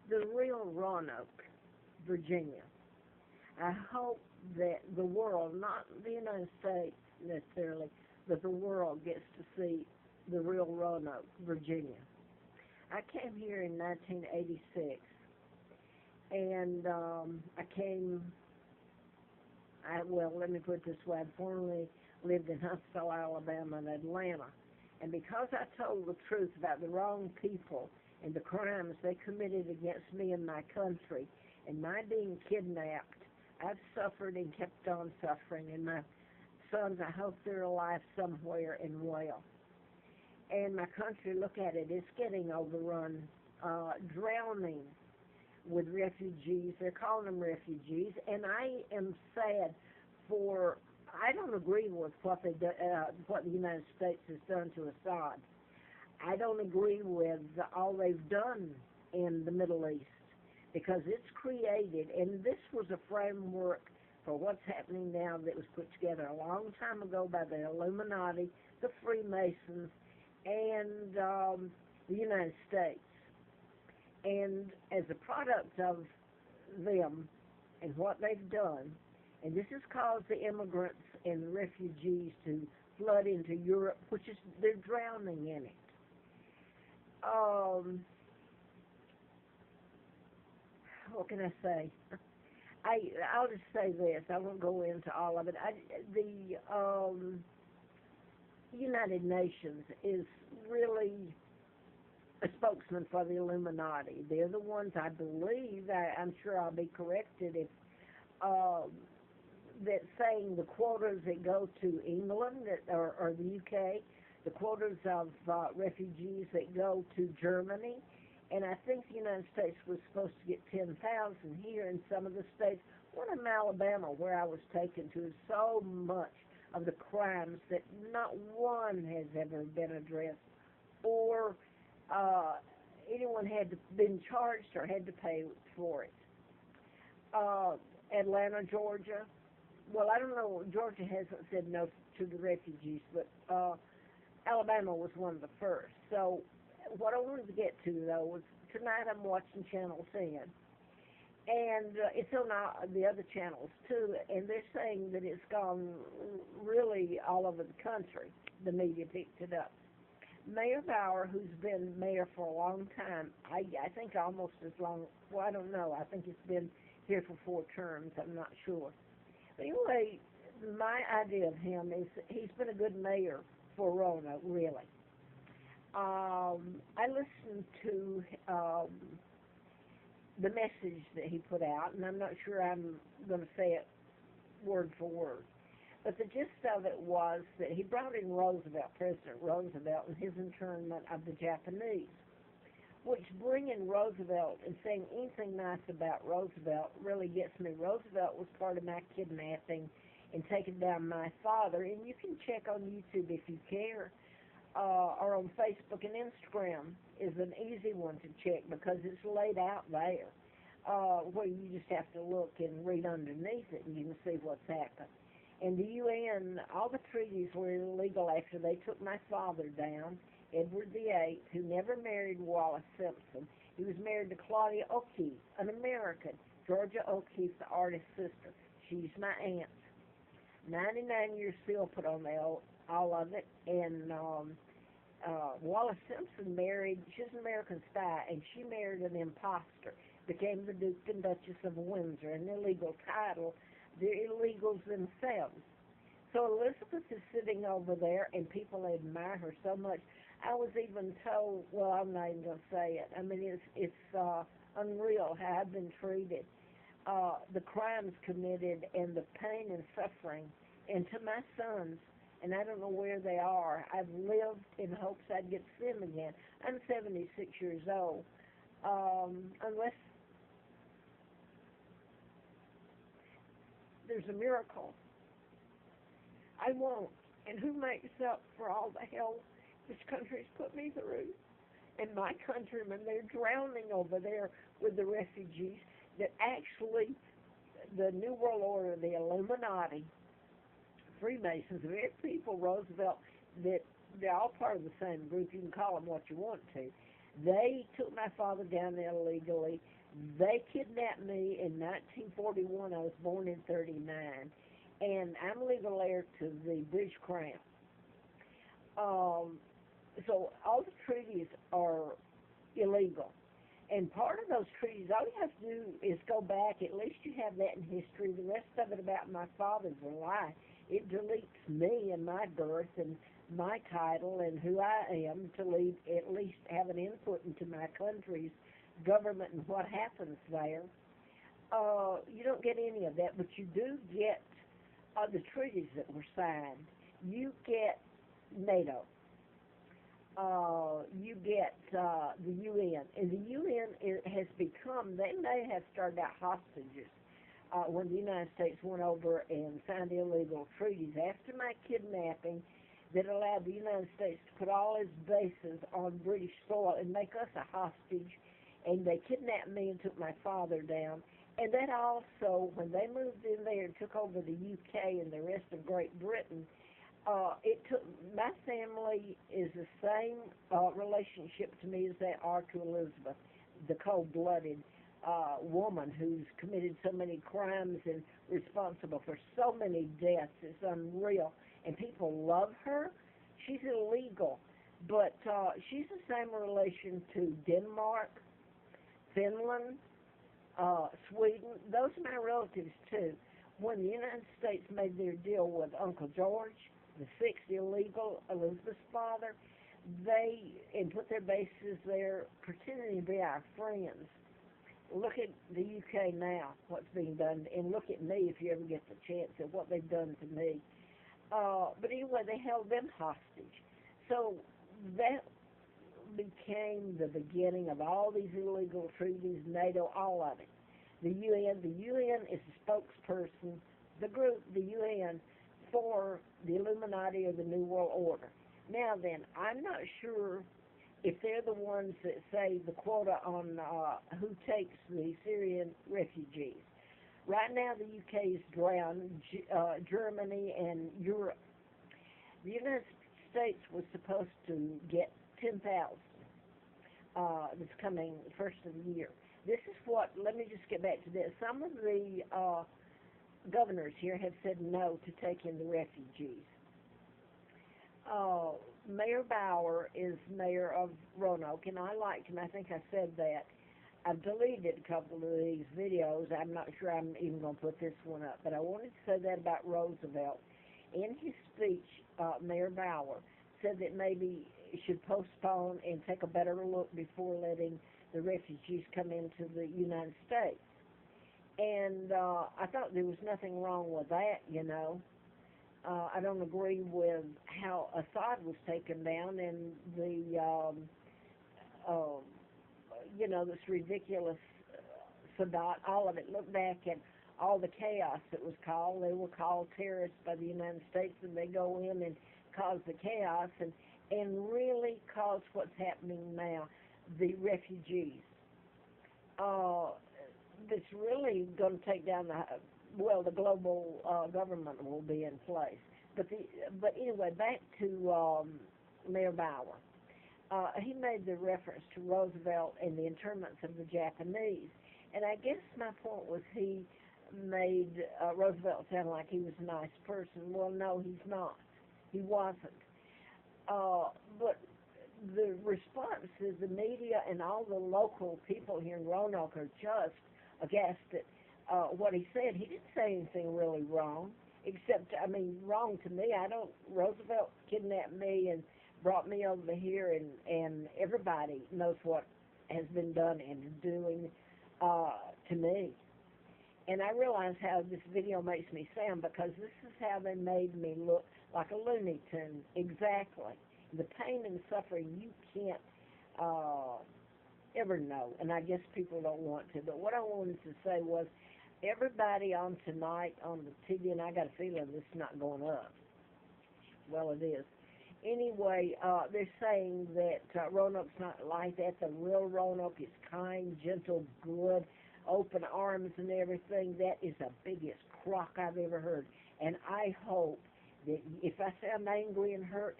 the Real Roanoke, Virginia. I hope that the world, not the United States necessarily, but the world gets to see the Real Roanoke, Virginia. I came here in 1986, and well, let me put it this way. I formerly lived in Huntsville, Alabama, and Atlanta. And because I told the truth about the wrong people and the crimes they committed against me and my country, and my being kidnapped, I've suffered and kept on suffering. And my sons, I hope they're alive somewhere and well. And my country, look at it, it's getting overrun, drowning with refugees. They're calling them refugees, and I am sad for. I don't agree with what what the United States has done to Assad. I don't agree with all they've done in the Middle East because it's created, and this was a framework for what's happening now that was put together a long time ago by the Illuminati, the Freemasons, and the United States. And as a product of them and what they've done, and this has caused the immigrants and the refugees to flood into Europe, which is, they're drowning in it. What can I say? I'll just say this. I won't go into all of it. The United Nations is really a spokesman for the Illuminati. They're the ones, I believe, I'm sure I'll be corrected if, that saying the quotas that go to England or the UK, the quotas of refugees that go to Germany, and I think the United States was supposed to get 10,000 here in some of the states. One in Alabama, where I was taken to, is so much of the crimes that not one has ever been addressed, or anyone had been charged or had to pay for it. Atlanta, Georgia. Well, I don't know. Georgia hasn't said no to the refugees, but Alabama was one of the first. So what I wanted to get to, though, was tonight I'm watching Channel 10, and it's on the other channels, too, and they're saying that it's gone really all over the country. The media picked it up. Mayor Bauer, who's been mayor for a long time, I think almost as long, well, I don't know. I think he's been here for 4 terms. I'm not sure. But anyway, my idea of him is he's been a good mayor for Roanoke, really. I listened to the message that he put out, and I'm not sure I'm going to say it word for word. But the gist of it was that he brought in Roosevelt, President Roosevelt, and his internment of the Japanese, which bringing Roosevelt and saying anything nice about Roosevelt really gets me. Roosevelt was part of my kidnapping and taking down my father, and you can check on YouTube if you care, or on Facebook and Instagram is an easy one to check because it's laid out there, where you just have to look and read underneath it and you can see what's happened. And the UN, all the treaties were illegal after they took my father down, Edward VIII, who never married Wallace Simpson. He was married to Claudia O'Keeffe, an American, Georgia O'Keeffe, the artist's sister. She's my aunt. 99 years still put on all of it. And Wallace Simpson married, she's an American spy, and she married an imposter, became the Duke and Duchess of Windsor, an illegal title. They're illegals themselves. So Elizabeth is sitting over there, and people admire her so much. I was even told, well, I'm not even going to say it. I mean, it's unreal how I've been treated, the crimes committed, and the pain and suffering. And to my sons, and I don't know where they are, I've lived in hopes I'd get to see them again. I'm 76 years old. Unless there's a miracle, I won't. And who makes up for all the hell this country's put me through? And my countrymen, they're drowning over there with the refugees that actually, the New World Order, the Illuminati, Freemasons, very people, Roosevelt, that they're all part of the same group. You can call them what you want to. They took my father down there illegally. They kidnapped me in 1941. I was born in 39. And I'm legal heir to the British Crown. Um, so all the treaties are illegal. And part of those treaties, all you have to do is go back. At least you have that in history. The rest of it about my father's a lie. It deletes me and my birth and my title and who I am to leave, at least have an input into my country's government and what happens there. You don't get any of that, but you do get the treaties that were signed. You get NATO. You get the UN. And the UN has become, they may have started out hostages when the United States went over and signed illegal treaties after my kidnapping that allowed the United States to put all its bases on British soil and make us a hostage. And they kidnapped me and took my father down. And that also, when they moved in there and took over the UK and the rest of Great Britain, it took, my family is the same relationship to me as they are to Elizabeth, the cold-blooded woman who's committed so many crimes and responsible for so many deaths. It's unreal. And people love her. She's illegal. But she's the same relation to Denmark, Finland, Sweden. Those are my relatives, too. When the United States made their deal with Uncle George, the sixth illegal, Elizabeth's father, they, and put their bases there, pretending to be our friends. Look at the UK now, what's being done, and look at me if you ever get the chance at what they've done to me. But anyway, they held them hostage. So that became the beginning of all these illegal treaties, NATO, all of it. The UN is the spokesperson, the group, the UN, for the Illuminati or the New World Order. Now then, I'm not sure if they're the ones that say the quota on who takes the Syrian refugees. Right now, the UK is drowned, Germany and Europe. The United States was supposed to get 10,000 this coming first of the year. This is what, let me just get back to this. Some of the governors here have said no to taking the refugees. Mayor Bauer is mayor of Roanoke, and I liked him. I think I said that. I've deleted a couple of these videos. I'm not sure I'm even going to put this one up, but I wanted to say that about Roosevelt. In his speech, Mayor Bauer said that maybe he should postpone and take a better look before letting the refugees come into the United States. And I thought there was nothing wrong with that, you know. I don't agree with how Assad was taken down and the, you know, this ridiculous Sadat, all of it. Look back at all the chaos that was called. They were called terrorists by the United States, and they go in and cause the chaos and really cause what's happening now, the refugees. That's really going to take down the global government will be in place. But anyway, back to Mayor Bauer. He made the reference to Roosevelt and the internments of the Japanese. And I guess my point was he made Roosevelt sound like he was a nice person. Well, no, he's not. He wasn't. But the response is the media and all the local people here in Roanoke are just aghast at what he said. He didn't say anything really wrong, except, I mean, wrong to me. Roosevelt kidnapped me and brought me over here, and everybody knows what has been done and doing to me. And I realize how this video makes me sound, because this is how they made me look like a Looney Tune. Exactly. The pain and suffering you can't ever know, and I guess people don't want to. But what I wanted to say was, everybody on tonight on the TV, and I got a feeling this is not going up. Well, it is. Anyway, they're saying that Roanoke's not like that. The real Roanoke is kind, gentle, good, open arms and everything. That is the biggest crock I've ever heard. And I hope that if I sound angry and hurt,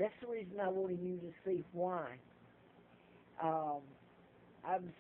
that's the reason I wanted you to see why. I'm